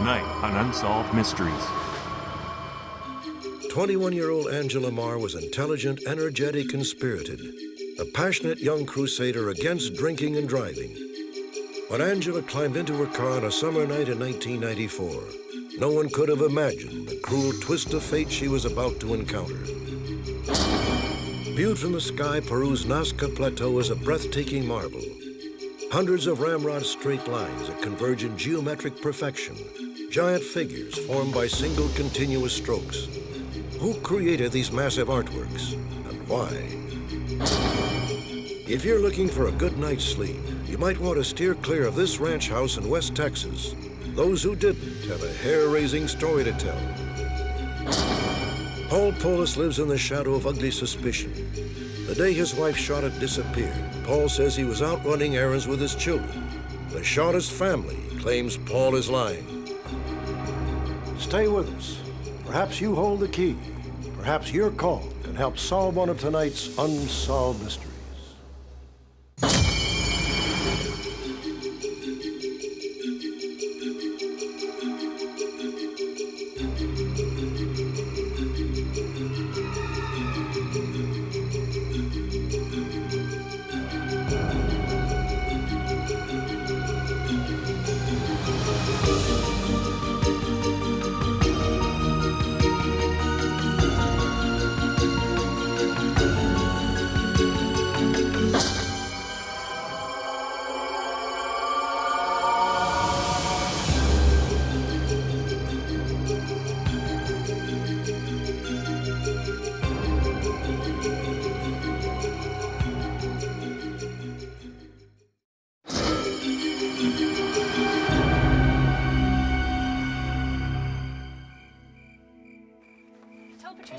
Tonight on Unsolved Mysteries. 21-year-old Angela Maher was intelligent, energetic, and spirited, a passionate young crusader against drinking and driving. When Angela climbed into her car on a summer night in 1994, no one could have imagined the cruel twist of fate she was about to encounter. Viewed from the sky, Peru's Nazca Plateau is a breathtaking marvel. Hundreds of ramrod straight lines that converge in geometric perfection, giant figures formed by single continuous strokes. Who created these massive artworks, and why? If you're looking for a good night's sleep, you might want to steer clear of this ranch house in West Texas. Those who didn't have a hair-raising story to tell. Pollis lives in the shadow of ugly suspicion. The day his wife Charoltte disappeared, Paul says he was out running errands with his children. The Charoltte's family claims Paul is lying. Stay with us. Perhaps you hold the key. Perhaps your call can help solve one of tonight's unsolved mysteries.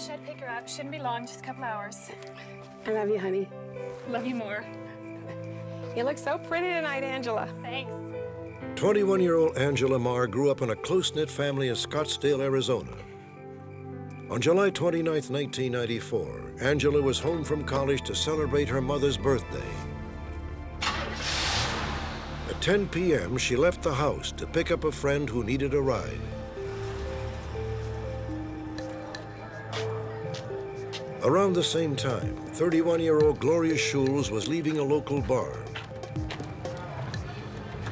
I'd pick her up. Shouldn't be long, just a couple hours. I love you, honey. Love you more. You look so pretty tonight, Angela. Thanks. 21-year-old Angela Maher grew up in a close-knit family in Scottsdale, Arizona. On July 29, 1994, Angela was home from college to celebrate her mother's birthday. At 10 p.m., she left the house to pick up a friend who needed a ride. Around the same time, 31-year-old Gloria Schulz was leaving a local bar.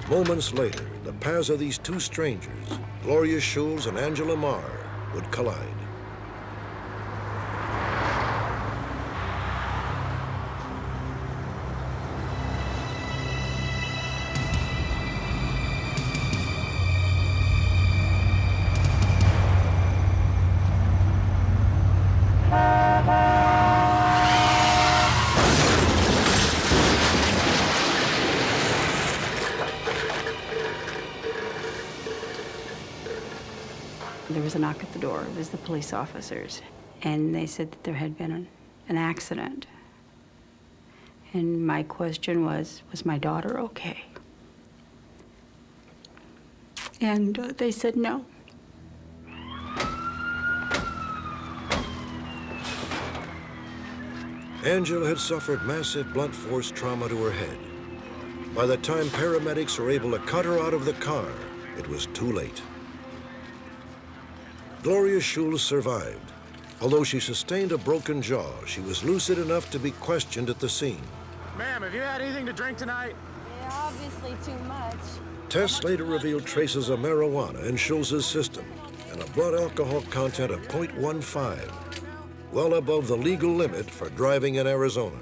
Moments later, the paths of these two strangers, Gloria Schulz and Angela Maher, would collide. There was a knock at the door. It was the police officers. And they said that there had been an accident. And my question was my daughter okay? And they said no. Angela had suffered massive blunt force trauma to her head. By the time paramedics were able to cut her out of the car, it was too late. Gloria Schulz survived. Although she sustained a broken jaw, she was lucid enough to be questioned at the scene. Ma'am, have you had anything to drink tonight? Yeah, obviously too much. Tests later revealed traces of marijuana in Schulz's system and a blood alcohol content of 0.15, well above the legal limit for driving in Arizona.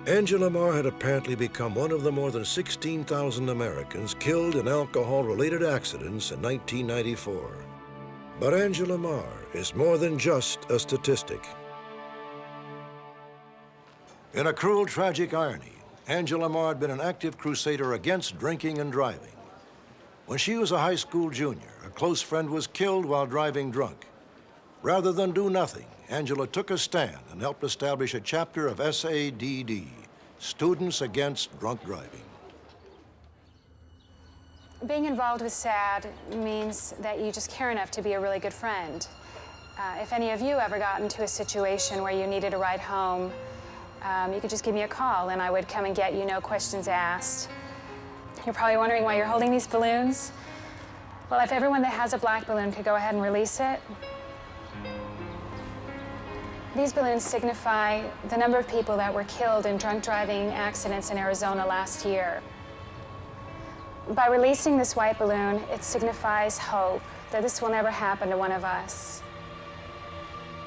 Angela Maher had apparently become one of the more than 16,000 Americans killed in alcohol-related accidents in 1994. But Angela Maher is more than just a statistic. In a cruel, tragic irony, Angela Maher had been an active crusader against drinking and driving. When she was a high school junior, a close friend was killed while driving drunk. Rather than do nothing, Angela took a stand and helped establish a chapter of SADD, Students Against Drunk Driving. Being involved with SAD means that you just care enough to be a really good friend. If any of you ever got into a situation where you needed a ride home, you could just give me a call and I would come and get you, no questions asked. You're probably wondering why you're holding these balloons. Well, if everyone that has a black balloon could go ahead and release it. These balloons signify the number of people that were killed in drunk driving accidents in Arizona last year. By releasing this white balloon, it signifies hope that this will never happen to one of us.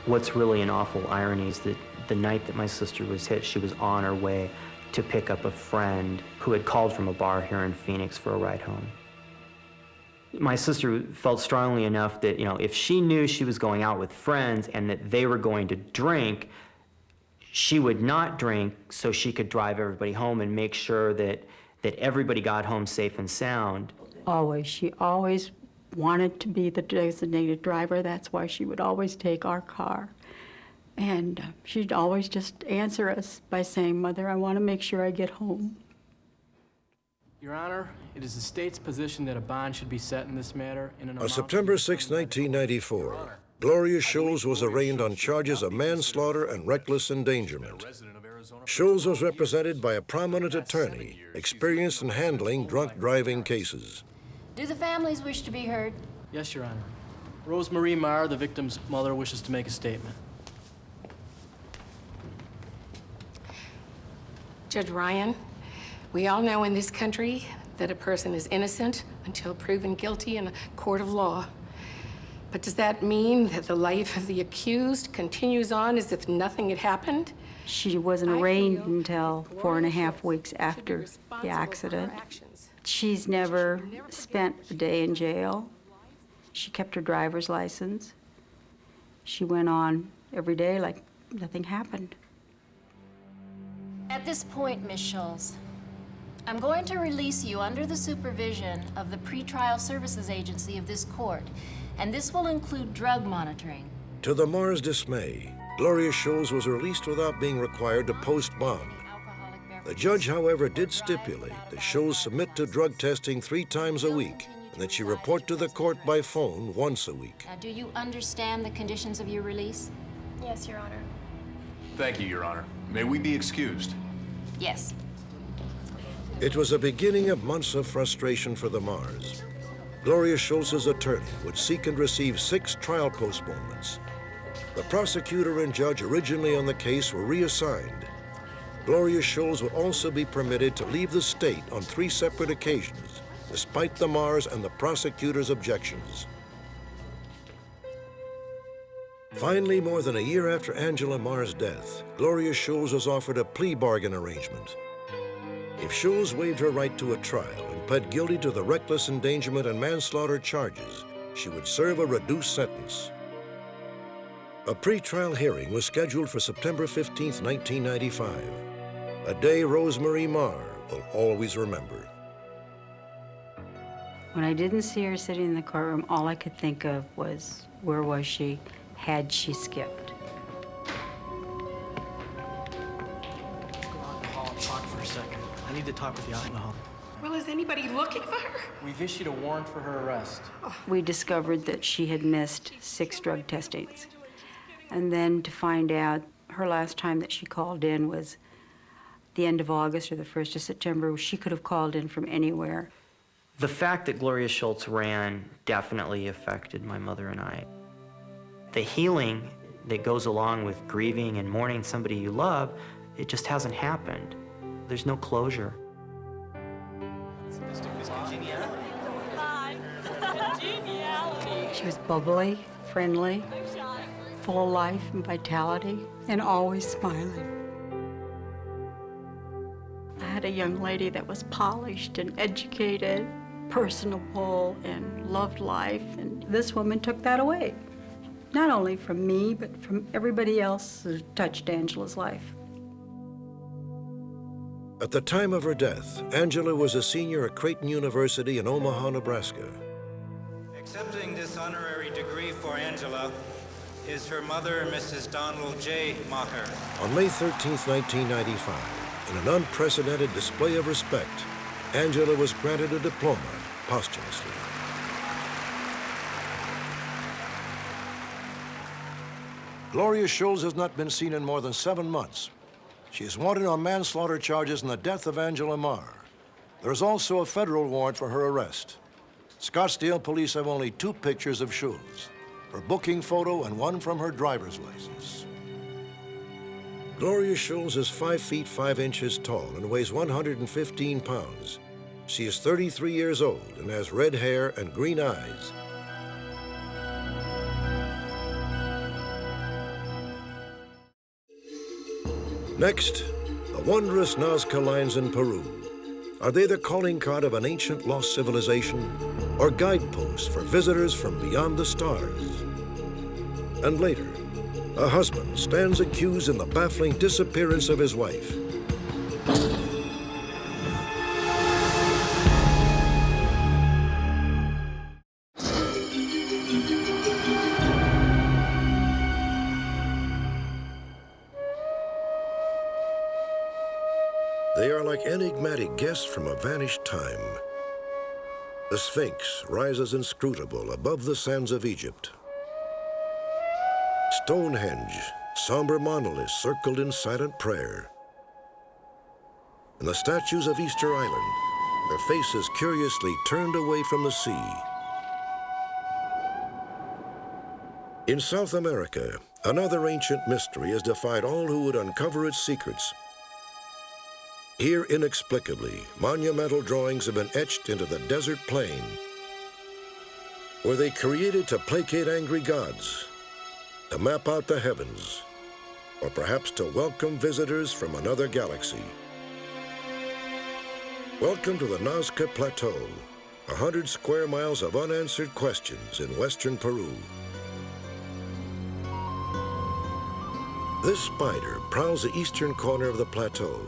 What's really an awful irony is that the night that my sister was hit, she was on her way to pick up a friend who had called from a bar here in Phoenix for a ride home. My sister felt strongly enough that, you know, if she knew she was going out with friends and that they were going to drink, she would not drink so she could drive everybody home and make sure that everybody got home safe and sound. Always, she always wanted to be the designated driver. That's why she would always take our car. And she'd always just answer us by saying, "Mother, I want to make sure I get home." Your Honor, it is the state's position that a bond should be set in this matter in an On September 6, 1994, Gloria Scholes was arraigned on charges of manslaughter and reckless endangerment. Scholes was represented by a prominent attorney experienced in handling drunk driving cases. Do the families wish to be heard? Yes, Your Honor. Rosemarie Maher, the victim's mother, wishes to make a statement. Judge Ryan, we all know in this country that a person is innocent until proven guilty in a court of law. But does that mean that the life of the accused continues on as if nothing had happened? She wasn't arraigned until 4.5 weeks after the accident. She's never spent a day in jail. She kept her driver's license. She went on every day like nothing happened. At this point, Ms. Scholes, I'm going to release you under the supervision of the Pretrial Services Agency of this court, and this will include drug monitoring. To the Maher's dismay, Gloria Scholes was released without being required to post bond. The judge, however, did stipulate that Scholes submit to drug testing 3 times a week and that she report to the court by phone once a week. Now, do you understand the conditions of your release? Yes, Your Honor. Thank you, Your Honor. May we be excused? Yes. It was a beginning of months of frustration for the Mahers. Gloria Scholes' attorney would seek and receive 6 trial postponements. The prosecutor and judge originally on the case were reassigned. Gloria Scholes would also be permitted to leave the state on 3 separate occasions, despite the Mahers and the prosecutor's objections. Finally, more than a year after Angela Maher's death, Gloria Scholes was offered a plea bargain arrangement. If Scholes waived her right to a trial and pled guilty to the reckless endangerment and manslaughter charges, she would serve a reduced sentence. A pretrial hearing was scheduled for September 15, 1995, a day Rosemarie Maher will always remember. When I didn't see her sitting in the courtroom, all I could think of was, where was she? Had she skipped? Let's go out in the hall and talk for a second. I need to talk with you out in the hall. Well, is anybody looking for her? We've issued a warrant for her arrest. We discovered that she had missed 6 drug testings. And then to find out her last time that she called in was the end of August or the 1st of September. She could have called in from anywhere. The fact that Gloria Scholes ran definitely affected my mother and I. The healing that goes along with grieving and mourning somebody you love, it just hasn't happened. There's no closure. She was bubbly, friendly, full of life and vitality, and always smiling. I had a young lady that was polished and educated, personable, and loved life, and this woman took that away. Not only from me, but from everybody else who touched Angela's life. At the time of her death, Angela was a senior at Creighton University in Omaha, Nebraska. Accepting this honorary degree for Angela is her mother, Mrs. Donald J. Maher. On May 13, 1995, in an unprecedented display of respect, Angela was granted a diploma posthumously. Gloria Scholes has not been seen in more than 7 months. She is wanted on manslaughter charges in the death of Angela Maher. There is also a federal warrant for her arrest. Scottsdale police have only 2 pictures of Schultz, her booking photo and one from her driver's license. Gloria Schultz is 5 feet 5 inches tall and weighs 115 pounds. She is 33 years old and has red hair and green eyes. Next, the wondrous Nazca lines in Peru. Are they the calling card of an ancient lost civilization or guideposts for visitors from beyond the stars? And later, a husband stands accused in the baffling disappearance of his wife. They are like enigmatic guests from a vanished time. The Sphinx rises inscrutable above the sands of Egypt. Stonehenge, somber monoliths circled in silent prayer. And the statues of Easter Island, their faces curiously turned away from the sea. In South America, another ancient mystery has defied all who would uncover its secrets. Here, inexplicably, monumental drawings have been etched into the desert plain. Were they created to placate angry gods, to map out the heavens, or perhaps to welcome visitors from another galaxy? Welcome to the Nazca Plateau, 100 square miles of unanswered questions in western Peru. This spider prowls the eastern corner of the plateau.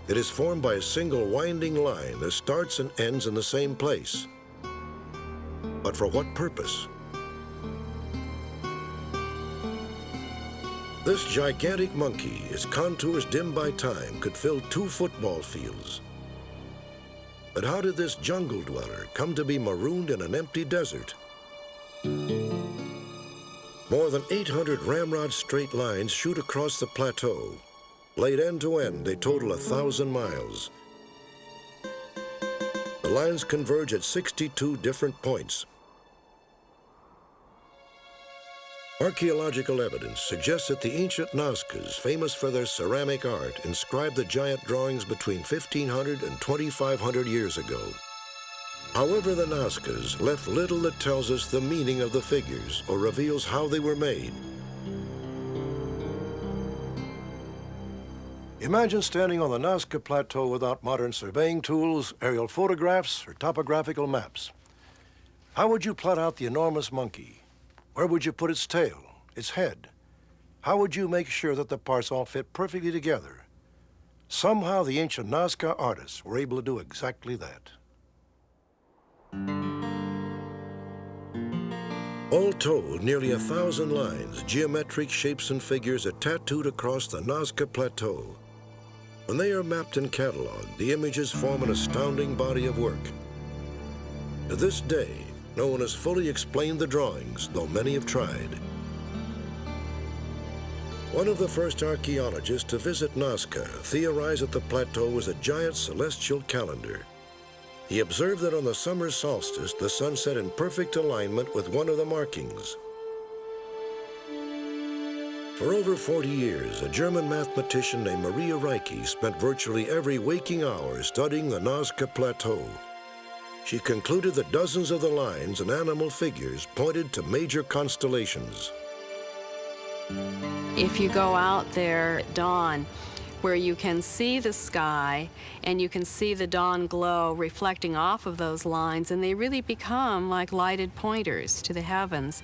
It is formed by a single winding line that starts and ends in the same place. But for what purpose? This gigantic monkey, its contours dimmed by time, could fill 2 football fields. But how did this jungle dweller come to be marooned in an empty desert? More than 800 ramrod straight lines shoot across the plateau. Laid end to end, they total 1,000 miles. The lines converge at 62 different points. Archaeological evidence suggests that the ancient Nazcas, famous for their ceramic art, inscribed the giant drawings between 1,500 and 2,500 years ago. However, the Nazcas left little that tells us the meaning of the figures or reveals how they were made. Imagine standing on the Nazca Plateau without modern surveying tools, aerial photographs, or topographical maps. How would you plot out the enormous monkey? Where would you put its tail, its head? How would you make sure that the parts all fit perfectly together? Somehow, the ancient Nazca artists were able to do exactly that. All told, nearly 1,000 lines, geometric shapes and figures are tattooed across the Nazca Plateau. When they are mapped and cataloged, the images form an astounding body of work. To this day, no one has fully explained the drawings, though many have tried. One of the first archaeologists to visit Nazca theorized that the plateau was a giant celestial calendar. He observed that on the summer solstice, the sun set in perfect alignment with one of the markings. For over 40 years, a German mathematician named Maria Ricci spent virtually every waking hour studying the Nazca Plateau. She concluded that dozens of the lines and animal figures pointed to major constellations. If you go out there at dawn, where you can see the sky and you can see the dawn glow reflecting off of those lines, and they really become like lighted pointers to the heavens.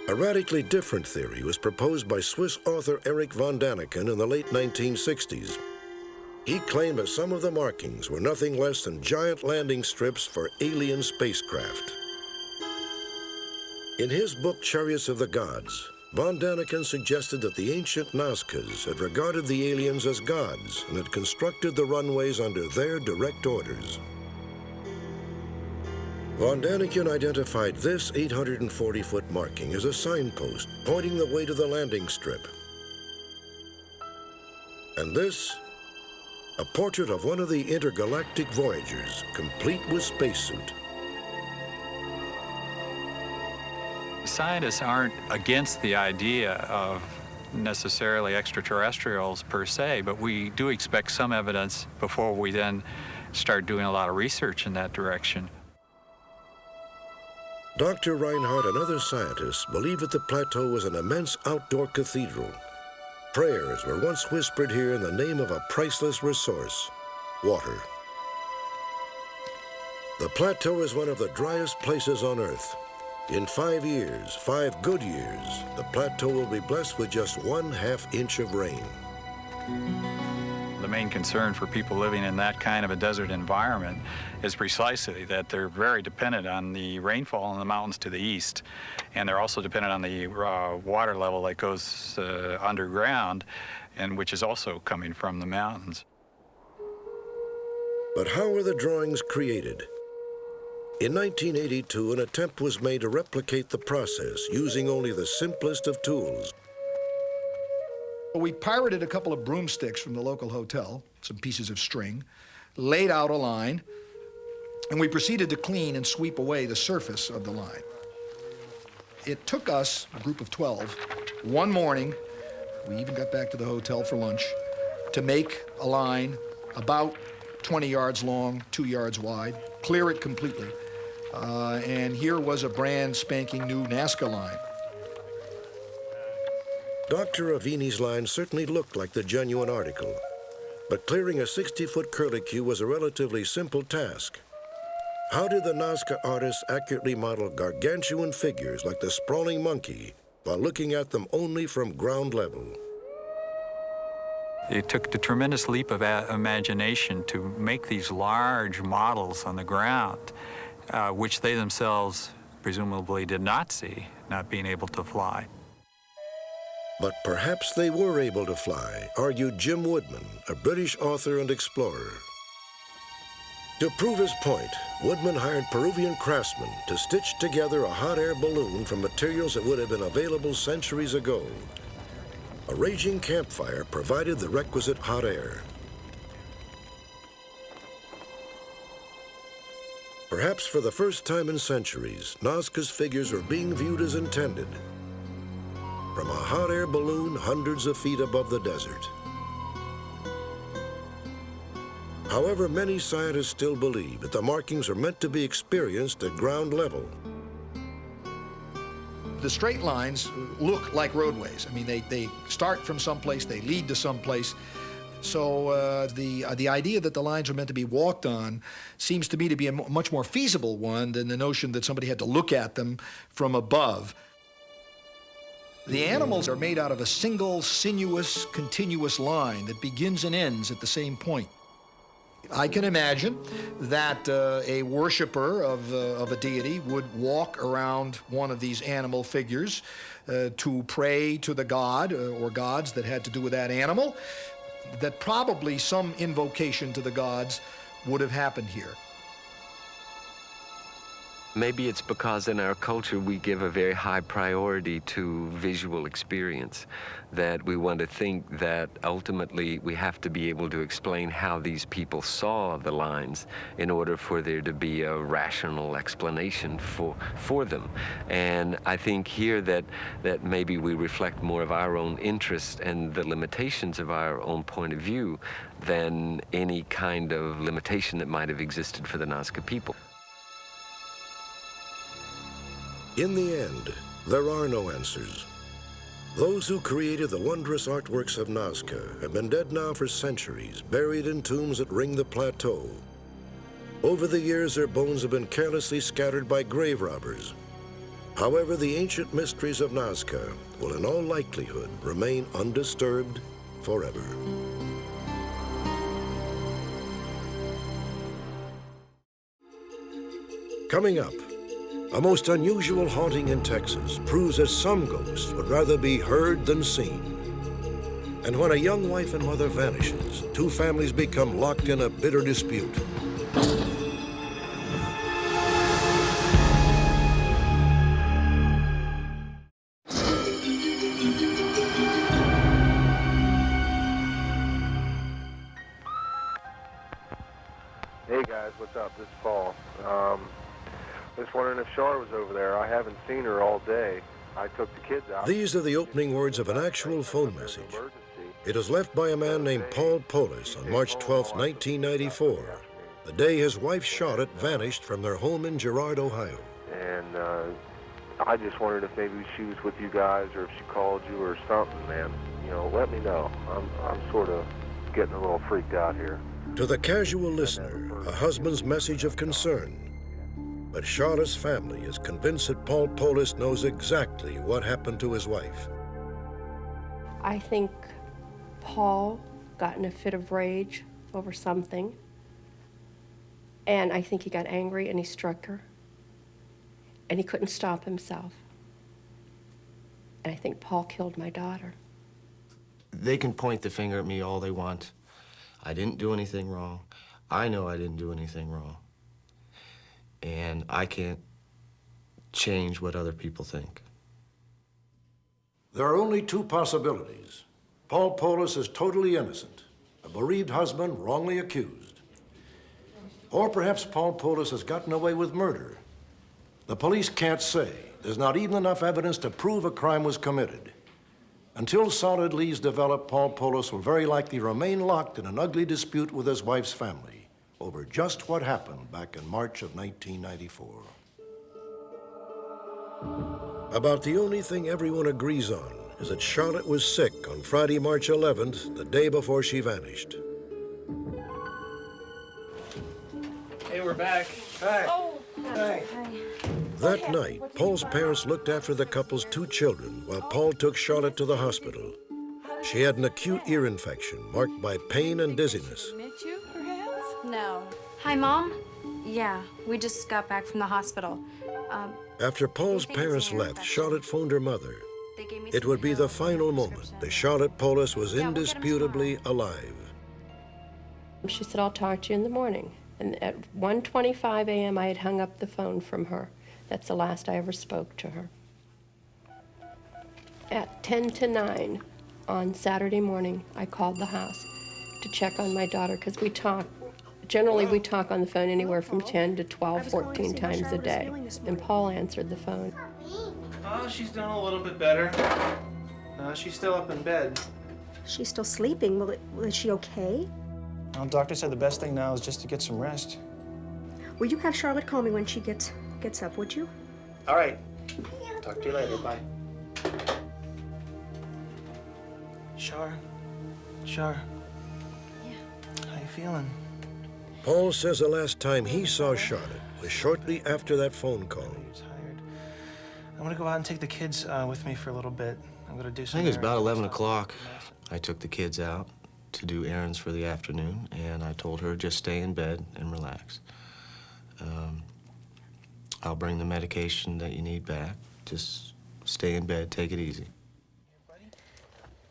A radically different theory was proposed by Swiss author Erich von Däniken in the late 1960s. He claimed that some of the markings were nothing less than giant landing strips for alien spacecraft. In his book, Chariots of the Gods, von Däniken suggested that the ancient Nazcas had regarded the aliens as gods and had constructed the runways under their direct orders. Von Däniken identified this 840-foot marking as a signpost pointing the way to the landing strip. And this A portrait of one of the intergalactic voyagers, complete with spacesuit. Scientists aren't against the idea of necessarily extraterrestrials per se, but we do expect some evidence before we then start doing a lot of research in that direction. Dr. Reinhardt and other scientists believe that the plateau was an immense outdoor cathedral. Prayers were once whispered here in the name of a priceless resource, water. The plateau is one of the driest places on Earth. In 5 years, 5 good years, the plateau will be blessed with just 1/2 inch of rain. The main concern for people living in that kind of a desert environment is precisely that they're very dependent on the rainfall in the mountains to the east. And they're also dependent on the water level that goes underground, and which is also coming from the mountains. But how were the drawings created? In 1982, an attempt was made to replicate the process using only the simplest of tools. We pirated a couple of broomsticks from the local hotel, some pieces of string, laid out a line, and we proceeded to clean and sweep away the surface of the line. It took us, a group of 12, one morning, we even got back to the hotel for lunch, to make a line about 20 yards long, 2 yards wide, clear it completely. And here was a brand spanking new Nazca line. Dr. Avini's line certainly looked like the genuine article, but clearing a 60-foot curlicue was a relatively simple task. How did the Nazca artists accurately model gargantuan figures like the sprawling monkey while looking at them only from ground level? It took a tremendous leap of imagination to make these large models on the ground, which they themselves presumably did not see, not being able to fly. But perhaps they were able to fly, argued Jim Woodman, a British author and explorer. To prove his point, Woodman hired Peruvian craftsmen to stitch together a hot air balloon from materials that would have been available centuries ago. A raging campfire provided the requisite hot air. Perhaps for the first time in centuries, Nazca's figures were being viewed as intended. From a hot air balloon hundreds of feet above the desert. However, many scientists still believe that the markings are meant to be experienced at ground level. The straight lines look like roadways. I mean, they start from someplace, they lead to someplace. So the idea that the lines are meant to be walked on seems to me to be a much more feasible one than the notion that somebody had to look at them from above. The animals are made out of a single, sinuous, continuous line that begins and ends at the same point. I can imagine that a worshiper of a deity would walk around one of these animal figures to pray to the god or gods that had to do with that animal, that probably some invocation to the gods would have happened here. Maybe it's because in our culture we give a very high priority to visual experience, that we want to think that ultimately we have to be able to explain how these people saw the lines in order for there to be a rational explanation for them. And I think here that maybe we reflect more of our own interest and the limitations of our own point of view than any kind of limitation that might have existed for the Nazca people. In the end, there are no answers. Those who created the wondrous artworks of Nazca have been dead now for centuries, buried in tombs that ring the plateau. Over the years, their bones have been carelessly scattered by grave robbers. However, the ancient mysteries of Nazca will in all likelihood remain undisturbed forever. Coming up, a most unusual haunting in Texas proves that some ghosts would rather be heard than seen. And when a young wife and mother vanishes, two families become locked in a bitter dispute. Hey guys, what's up? This is Paul. Just wondering if Char was over there. I haven't seen her all day. I took the kids out. These are the opening words of an actual phone message. It was left by a man named Paul Pollis on March 12, 1994, the day his wife Charoltte vanished from their home in GIRARD, Ohio. And I just wondered if maybe she was with you guys or if she called you or something, man. You know, let me know. I'm sort of getting a little freaked out here. To the casual listener, a husband's message of concern. But Charlotte's family is convinced that Paul Pollis knows exactly what happened to his wife. I think Paul got in a fit of rage over something, and I think he got angry and he struck her, and he couldn't stop himself. And I think Paul killed my daughter. They can point the finger at me all they want. I didn't do anything wrong. I know I didn't do anything wrong. And I can't change what other people think. There are only two possibilities. Paul Pollis is totally innocent, a bereaved husband wrongly accused. Or perhaps Paul Pollis has gotten away with murder. The police can't say. There's not even enough evidence to prove a crime was committed. Until solid leads develop, Paul Pollis will very likely remain locked in an ugly dispute with his wife's family over just what happened back in March of 1994. About the only thing everyone agrees on is that Charoltte was sick on Friday, March 11th, the day before she vanished. Hey, we're back. Hi. Oh, Hi. That night, Paul's parents looked after the couple's two children while Paul took Charoltte to the hospital. She had an acute ear infection marked by pain and dizziness. No. Hi, Mom? Yeah, we just got back from the hospital. After Paul's parents left, Charoltte phoned her mother. It would be the final moment that Charoltte Pollis was indisputably alive. She said, I'll talk to you in the morning. And at 1:25 a.m., I had hung up the phone from her. That's the last I ever spoke to her. At 10 to 9 on Saturday morning, I called the house to check on my daughter because we talk. Generally, we talk on the phone anywhere from 10 to 12, 14 times a day. And Paul answered the phone. Oh, she's done a little bit better. She's still up in bed. She's still sleeping. Is she okay? Well, doctor said the best thing now is just to get some rest. Will you have Charoltte call me when she gets up, would you? All right. Talk to you later. Bye. Char. Yeah. How you feeling? Paul says the last time he saw Charoltte was shortly after that phone call. I'm gonna go out and take the kids with me for a little bit. I'm gonna do I some. think it was about 11 o'clock. I took the kids out to do errands for the afternoon, and I told her just stay in bed and relax. I'll bring the medication that you need back. Just stay in bed, take it easy.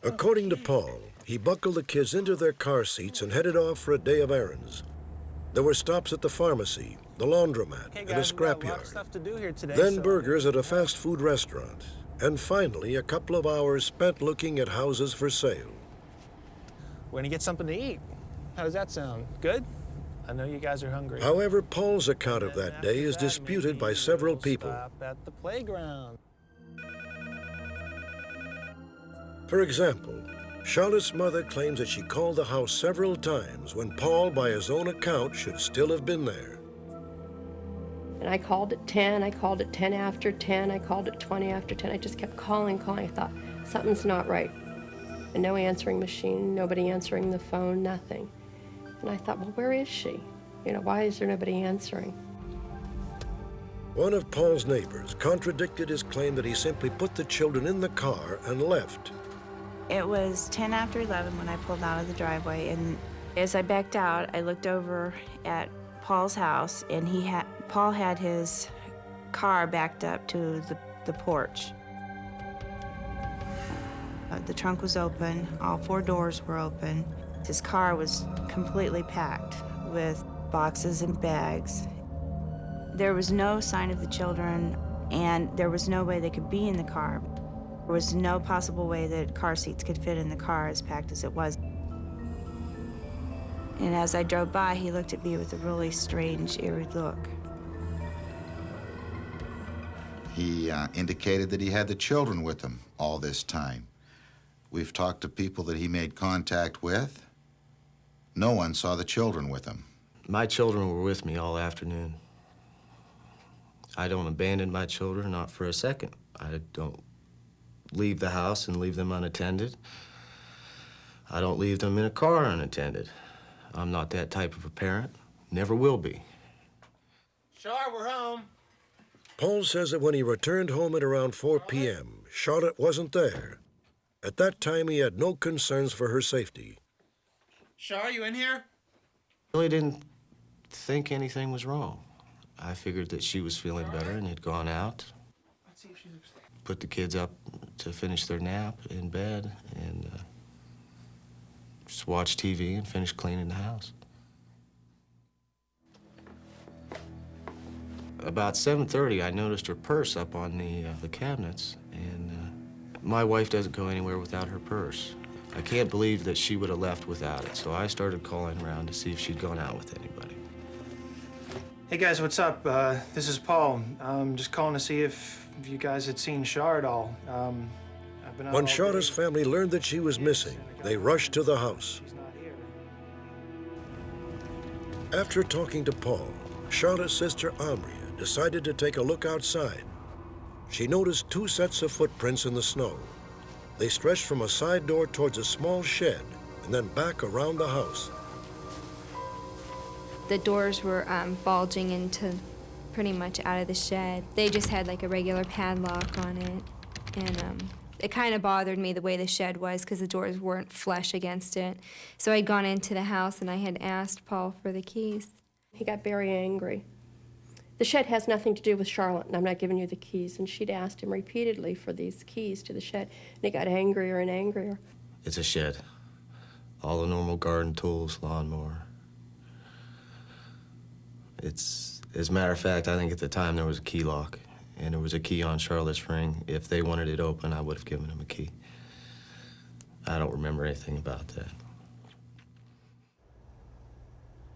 According to Paul, he buckled the kids into their car seats and headed off for a day of errands. There were stops at the pharmacy, the laundromat, and a scrapyard. Then burgers at a fast food restaurant. And finally, a couple of hours spent looking at houses for sale. We're gonna get something to eat. How does that sound? Good? I know you guys are hungry. However, Paul's account of that day is disputed by several people. Stop at the playground. For example, Charlotte's mother claims that she called the house several times when Paul, by his own account, should still have been there. And I called at 10, I called at 10 after 10, I called at 20 after 10. I just kept calling. I thought, something's not right. And no answering machine, nobody answering the phone, nothing. And I thought, well, where is she? You know, why is there nobody answering? One of Paul's neighbors contradicted his claim that he simply put the children in the car and left. It was 10 after 11 when I pulled out of the driveway, and as I backed out, I looked over at Paul's house, and Paul had his car backed up to the porch. The trunk was open, all 4 doors were open. His car was completely packed with boxes and bags. There was no sign of the children, and there was no way they could be in the car. There was no possible way that car seats could fit in the car as packed as it was. And as I drove by, he looked at me with a really strange, eerie look. He indicated that he had the children with him all this time. We've talked to people that he made contact with. No one saw the children with him. My children were with me all afternoon. I don't abandon my children, not for a second. I don't leave the house and leave them unattended. I don't leave them in a car unattended. I'm not that type of a parent. Never will be. Char, we're home. Paul says that when he returned home at around 4 p.m., Charlotte wasn't there. At that time, he had no concerns for her safety. Char, you in here? I really didn't think anything was wrong. I figured that she was feeling better and had gone out, put the kids up to finish their nap in bed, and just watch TV and finish cleaning the house. About 7:30, I noticed her purse up on the cabinets, and my wife doesn't go anywhere without her purse. I can't believe that she would have left without it, so I started calling around to see if she'd gone out with anybody. Hey guys, what's up? This is Paul. I'm just calling to see if you guys had seen Char at all. I've been out When all Charlotte's day. family learned that she was missing, they rushed to the house. After talking to Paul, Charlotte's sister Amria decided to take a look outside. She noticed 2 sets of footprints in the snow. They stretched from a side door towards a small shed and then back around the house. The doors were bulging into pretty much out of the shed. They just had like a regular padlock on it. And it kind of bothered me the way the shed was because the doors weren't flush against it. So I'd gone into the house and I had asked Paul for the keys. He got very angry. The shed has nothing to do with Charlotte, and I'm not giving you the keys. And she'd asked him repeatedly for these keys to the shed, and he got angrier and angrier. It's a shed. All the normal garden tools, lawnmower. As a matter of fact, I think at the time there was a key lock, and there was a key on Charlotte's ring. If they wanted it open, I would have given them a key. I don't remember anything about that.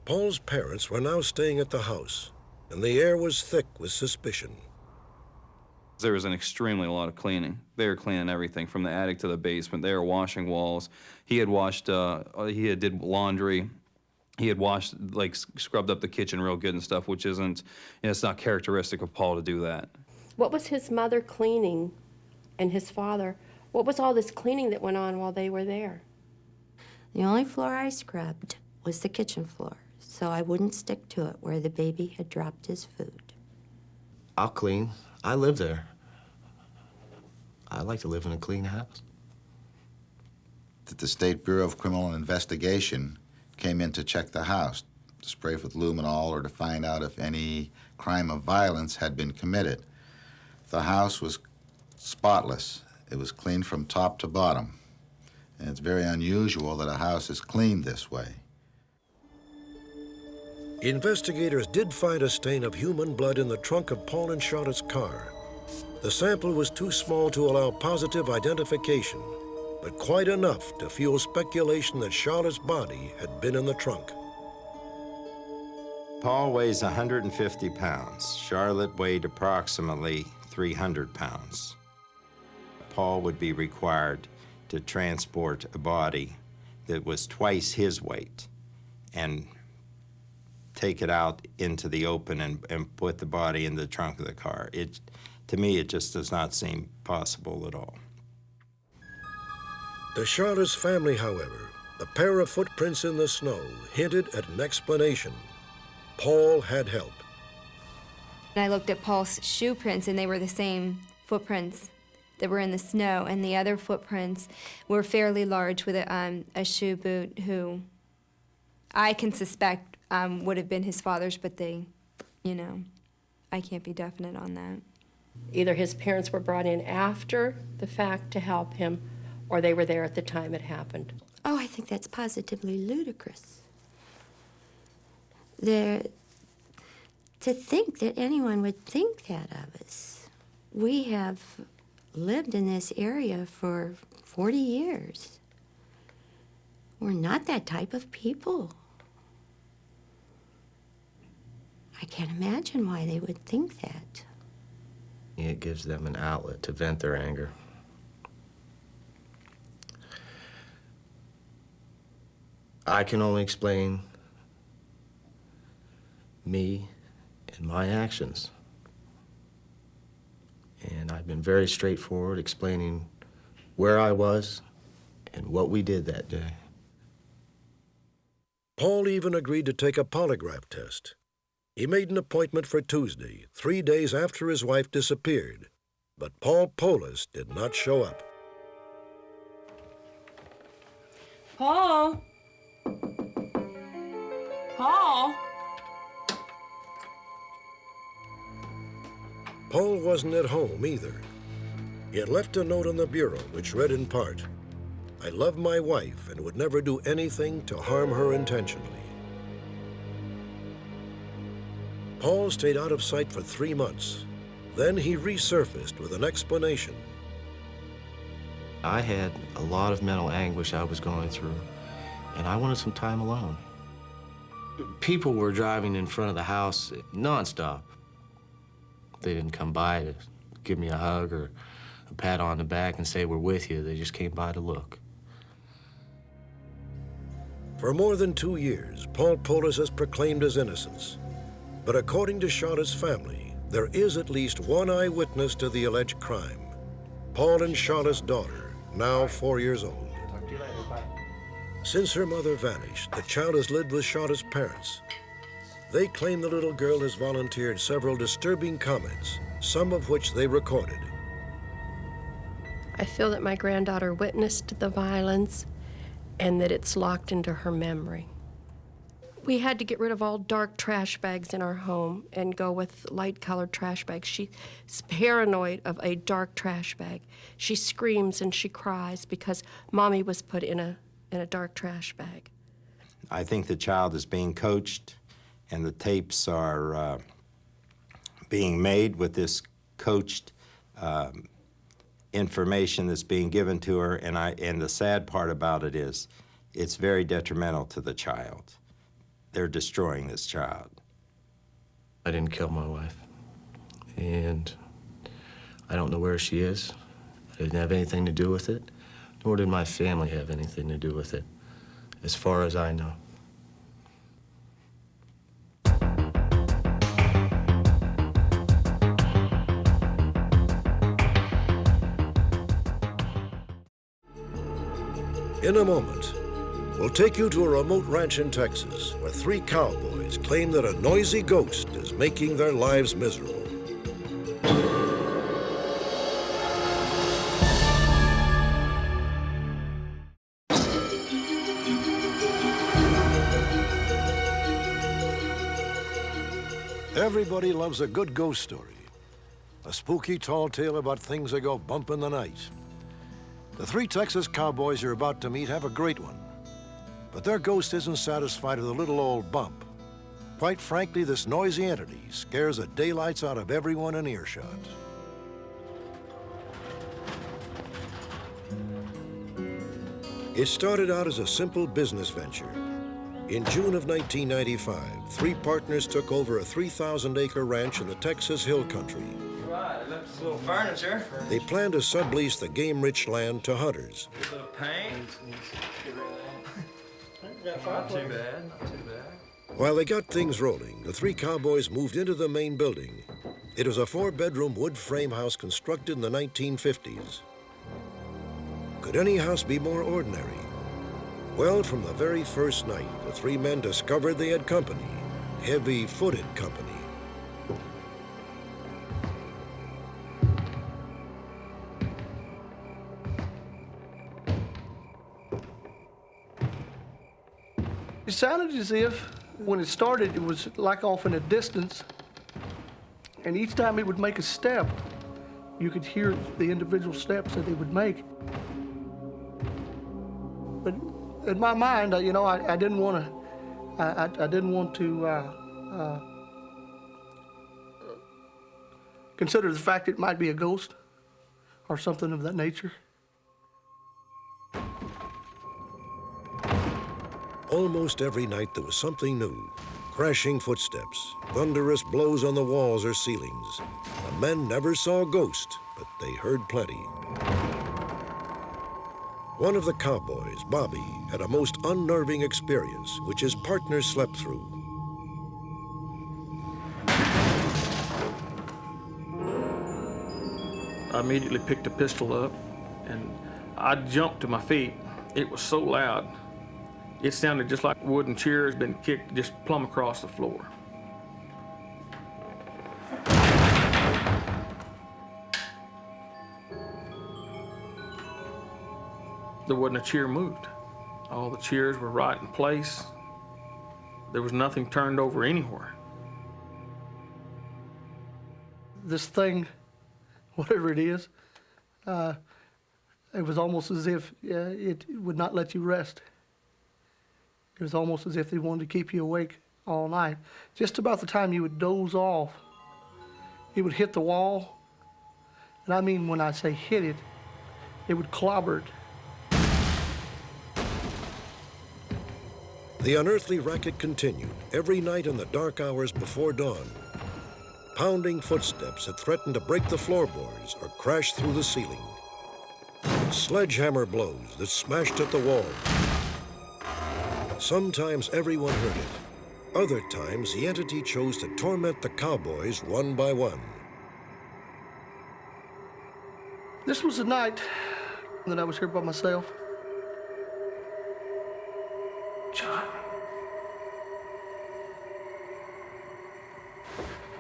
Paul's parents were now staying at the house, and the air was thick with suspicion. There was an extremely lot of cleaning. They were cleaning everything from the attic to the basement. They were washing walls. He had washed, did laundry. He had washed, like, scrubbed up the kitchen real good and stuff, which isn't, it's not characteristic of Paul to do that. What was his mother cleaning and his father? What was all this cleaning that went on while they were there? The only floor I scrubbed was the kitchen floor, so I wouldn't stick to it where the baby had dropped his food. I'll clean. I live there. I like to live in a clean house. That the State Bureau of Criminal Investigation came in to check the house, to spray with luminol or to find out if any crime of violence had been committed. The house was spotless. It was cleaned from top to bottom. And it's very unusual that a house is cleaned this way. Investigators did find a stain of human blood in the trunk of Paul and Charlotte's car. The sample was too small to allow positive identification, but quite enough to fuel speculation that Charlotte's body had been in the trunk. Paul weighs 150 pounds. Charlotte weighed approximately 300 pounds. Paul would be required to transport a body that was twice his weight and take it out into the open and put the body in the trunk of the car. To me, it just does not seem possible at all. To Charlotte's family, however, a pair of footprints in the snow hinted at an explanation. Paul had help. I looked at Paul's shoe prints, and they were the same footprints that were in the snow, and the other footprints were fairly large with a shoe boot who I can suspect would have been his father's, but they, I can't be definite on that. Either his parents were brought in after the fact to help him, or they were there at the time it happened. Oh, I think that's positively ludicrous. To think that anyone would think that of us. We have lived in this area for 40 years. We're not that type of people. I can't imagine why they would think that. It gives them an outlet to vent their anger. I can only explain me and my actions. And I've been very straightforward explaining where I was and what we did that day. Paul even agreed to take a polygraph test. He made an appointment for Tuesday, 3 days after his wife disappeared. But Paul Pollis did not show up. Paul? Paul? Paul wasn't at home either. He had left a note on the bureau which read in part, "I love my wife and would never do anything to harm her intentionally." Paul stayed out of sight for 3 months. Then he resurfaced with an explanation. I had a lot of mental anguish I was going through, and I wanted some time alone. People were driving in front of the house nonstop. They didn't come by to give me a hug or a pat on the back and say, "We're with you." They just came by to look. For more than 2 years, Paul Pollis has proclaimed his innocence. But according to Charlotte's family, there is at least one eyewitness to the alleged crime. Paul and Charlotte's daughter, now 4 years old. Since her mother vanished, the child has lived with Charlotte's parents. They claim the little girl has volunteered several disturbing comments, some of which they recorded. I feel that my granddaughter witnessed the violence and that it's locked into her memory. We had to get rid of all dark trash bags in our home and go with light-colored trash bags. She's paranoid of a dark trash bag. She screams and she cries because Mommy was put in a dark trash bag. I think the child is being coached, and the tapes are being made with this coached information that's being given to her, and the sad part about it is it's very detrimental to the child. They're destroying this child. I didn't kill my wife, and I don't know where she is. I didn't have anything to do with it, nor did my family have anything to do with it, as far as I know. In a moment, we'll take you to a remote ranch in Texas where 3 cowboys claim that a noisy ghost is making their lives miserable. Everybody loves a good ghost story. A spooky tall tale about things that go bump in the night. The 3 Texas cowboys you're about to meet have a great one. But their ghost isn't satisfied with a little old bump. Quite frankly, this noisy entity scares the daylights out of everyone in earshot. It started out as a simple business venture. In June of 1995, 3 partners took over a 3,000-acre ranch in the Texas Hill Country. Right, I left this little furniture. They planned to sublease the game-rich land to hunters. A little paint. Not too bad, not too bad. While they got things rolling, the 3 cowboys moved into the main building. It was a 4-bedroom wood frame house constructed in the 1950s. Could any house be more ordinary? Well, from the very first night, the 3 men discovered they had company, heavy-footed company. It sounded as if, when it started, it was like off in a distance, and each time it would make a step, you could hear the individual steps that they would make. But in my mind, you know, I didn't want to consider the fact it might be a ghost or something of that nature. Almost every night there was something new. Crashing footsteps, thunderous blows on the walls or ceilings. The men never saw a ghost, but they heard plenty. One of the cowboys, Bobby, had a most unnerving experience, which his partner slept through. I immediately picked a pistol up, and I jumped to my feet. It was so loud. It sounded just like wooden chairs been kicked just plumb across the floor. There wasn't a chair moved. All the chairs were right in place. There was nothing turned over anywhere. This thing, whatever it is, it was almost as if it would not let you rest. It was almost as if they wanted to keep you awake all night. Just about the time you would doze off, it would hit the wall. And I mean, when I say hit it, it would clobber it. The unearthly racket continued every night in the dark hours before dawn. Pounding footsteps that threatened to break the floorboards or crash through the ceiling. Sledgehammer blows that smashed at the wall. Sometimes everyone heard it. Other times, the entity chose to torment the cowboys one by one. This was the night that I was here by myself. John.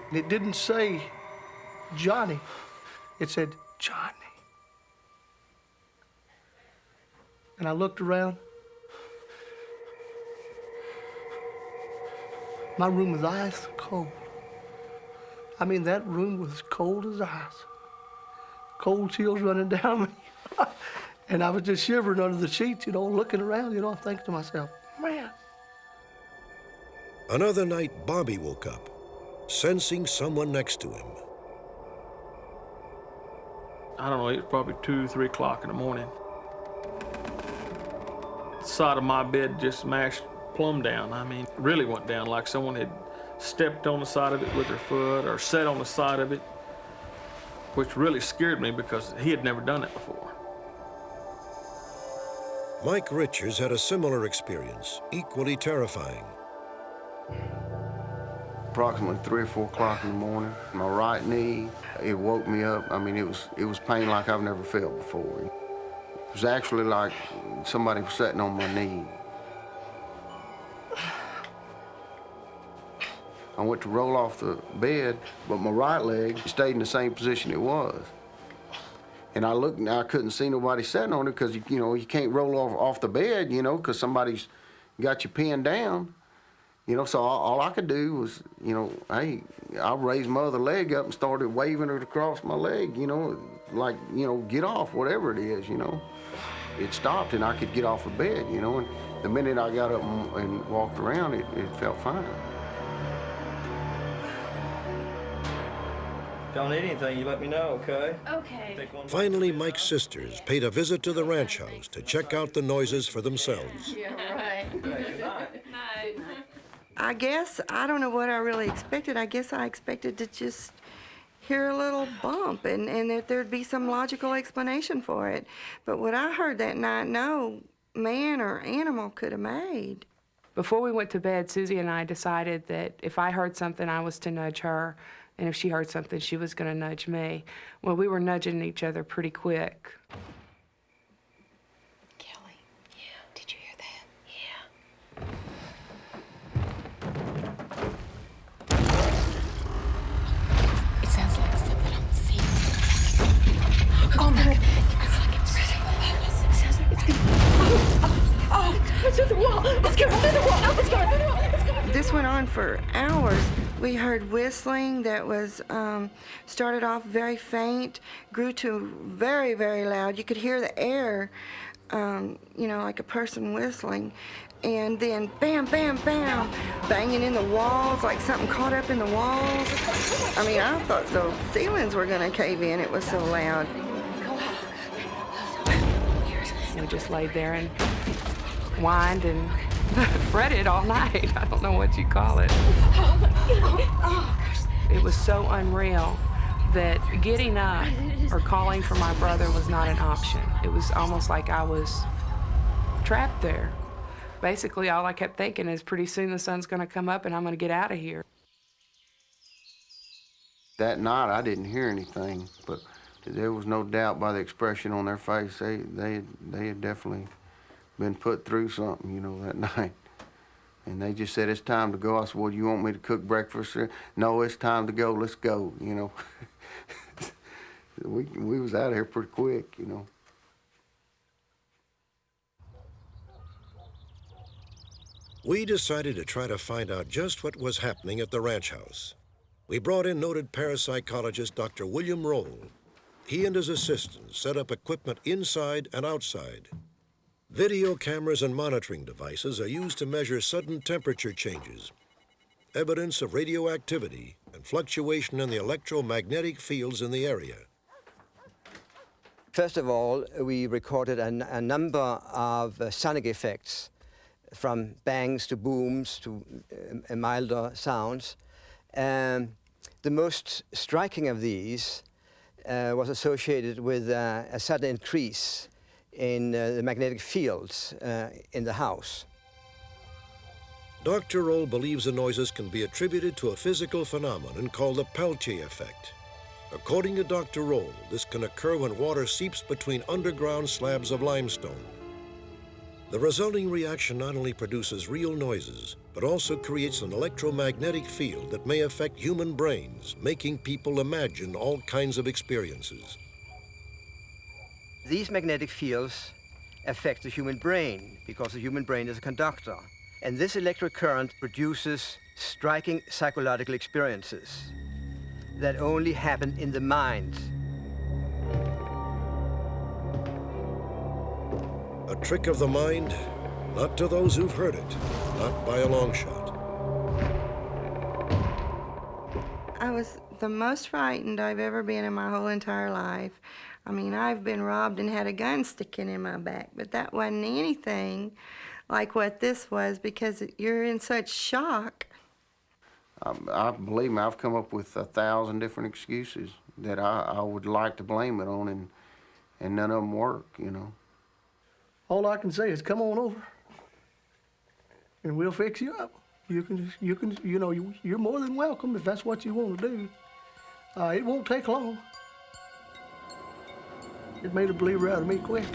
And it didn't say Johnny. It said Johnny. And I looked around. My room was ice cold. I mean, that room was cold as ice. Cold chills running down me. And I was just shivering under the sheets, you know, looking around, you know, I'm thinking to myself, man. Another night, Bobby woke up, sensing someone next to him. I don't know, it was probably 2, 3 o'clock in the morning. The side of my bed just smashed plumb down. I mean, really went down like someone had stepped on the side of it with their foot or sat on the side of it, which really scared me because he had never done it before. Mike Richards had a similar experience, equally terrifying. Approximately 3 or 4 o'clock in the morning, my right knee, it woke me up. I mean, it was pain like I've never felt before. It was actually like somebody was sitting on my knee. I went to roll off the bed, but my right leg stayed in the same position it was. And I looked and I couldn't see nobody sitting on it because, you know, you can't roll off the bed, you know, because somebody's got you pinned down. You know, so all I could do was, you know, hey, I raised my other leg up and started waving it across my leg, you know, like, you know, get off, whatever it is, you know. It stopped and I could get off the bed, you know, and the minute I got up and walked around, it felt fine. Don't need anything, you let me know, okay? Okay. Finally, Mike's sisters paid a visit to the ranch house to check out the noises for themselves. Yeah, right. Good night. Night. I guess, I don't know what I really expected. I guess I expected to just hear a little bump and that there'd be some logical explanation for it. But what I heard that night, no man or animal could have made. Before we went to bed, Susie and I decided that if I heard something, I was to nudge her, and if she heard something, she was going to nudge me. Well, we were nudging each other pretty quick. Kelley. Yeah. Did you hear that? Yeah. It sounds like something on the ceiling. Oh my God. It's like it's above us. It sounds like it's going. It's through the wall. It's going through the wall. It's going through the wall. This went on for hours. We heard whistling that was started off very faint, grew to very, very loud. You could hear the air, you know, like a person whistling. And then bam, bam, bam, banging in the walls, like something caught up in the walls. I mean, I thought the ceilings were going to cave in. It was so loud. We just laid there and whined and fretted all night. I don't know what you call it. It was so unreal that getting up or calling for my brother was not an option. It was almost like I was trapped there. Basically, all I kept thinking is pretty soon the sun's going to come up and I'm going to get out of here. That night, I didn't hear anything, but there was no doubt by the expression on their face. They had definitely been put through something, you know, that night. And they just said, it's time to go. I said, well, you want me to cook breakfast? No, it's time to go. Let's go, you know. We was out of here pretty quick, you know. We decided to try to find out just what was happening at the ranch house. We brought in noted parapsychologist Dr. William Roll. He and his assistants set up equipment inside and outside. Video cameras and monitoring devices are used to measure sudden temperature changes, evidence of radioactivity, and fluctuation in the electromagnetic fields in the area. First of all, we recorded a number of sonic effects, from bangs to booms to milder sounds. The most striking of these was associated with a sudden increase in the magnetic fields in the house. Dr. Roll believes the noises can be attributed to a physical phenomenon called the Peltier effect. According to Dr. Roll, this can occur when water seeps between underground slabs of limestone. The resulting reaction not only produces real noises, but also creates an electromagnetic field that may affect human brains, making people imagine all kinds of experiences. These magnetic fields affect the human brain because the human brain is a conductor. And this electric current produces striking psychological experiences that only happen in the mind. A trick of the mind? Not to those who've heard it, not by a long shot. I was the most frightened I've ever been in my whole entire life. I mean, I've been robbed and had a gun sticking in my back, but that wasn't anything like what this was because you're in such shock. I believe me, I've come up with 1,000 different excuses that I would like to blame it on, and none of them work, you know. All I can say is come on over, and we'll fix you up. You know, you're more than welcome if that's what you want to do. It won't take long. It made a believer out of me quick.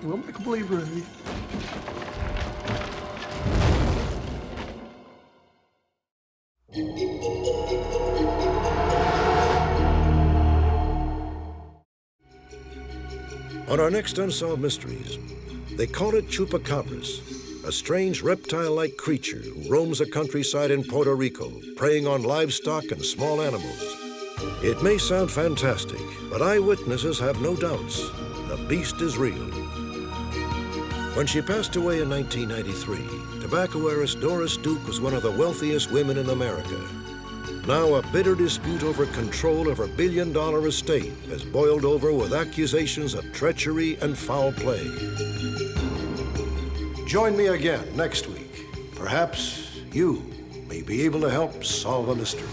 We'll make a believer of you. On our next Unsolved Mysteries, they call it chupacabras, a strange reptile-like creature who roams the countryside in Puerto Rico, preying on livestock and small animals. It may sound fantastic, but eyewitnesses have no doubts. The beast is real. When she passed away in 1993, tobacco heiress Doris Duke was one of the wealthiest women in America. Now a bitter dispute over control of her billion-dollar estate has boiled over with accusations of treachery and foul play. Join me again next week. Perhaps you may be able to help solve a mystery.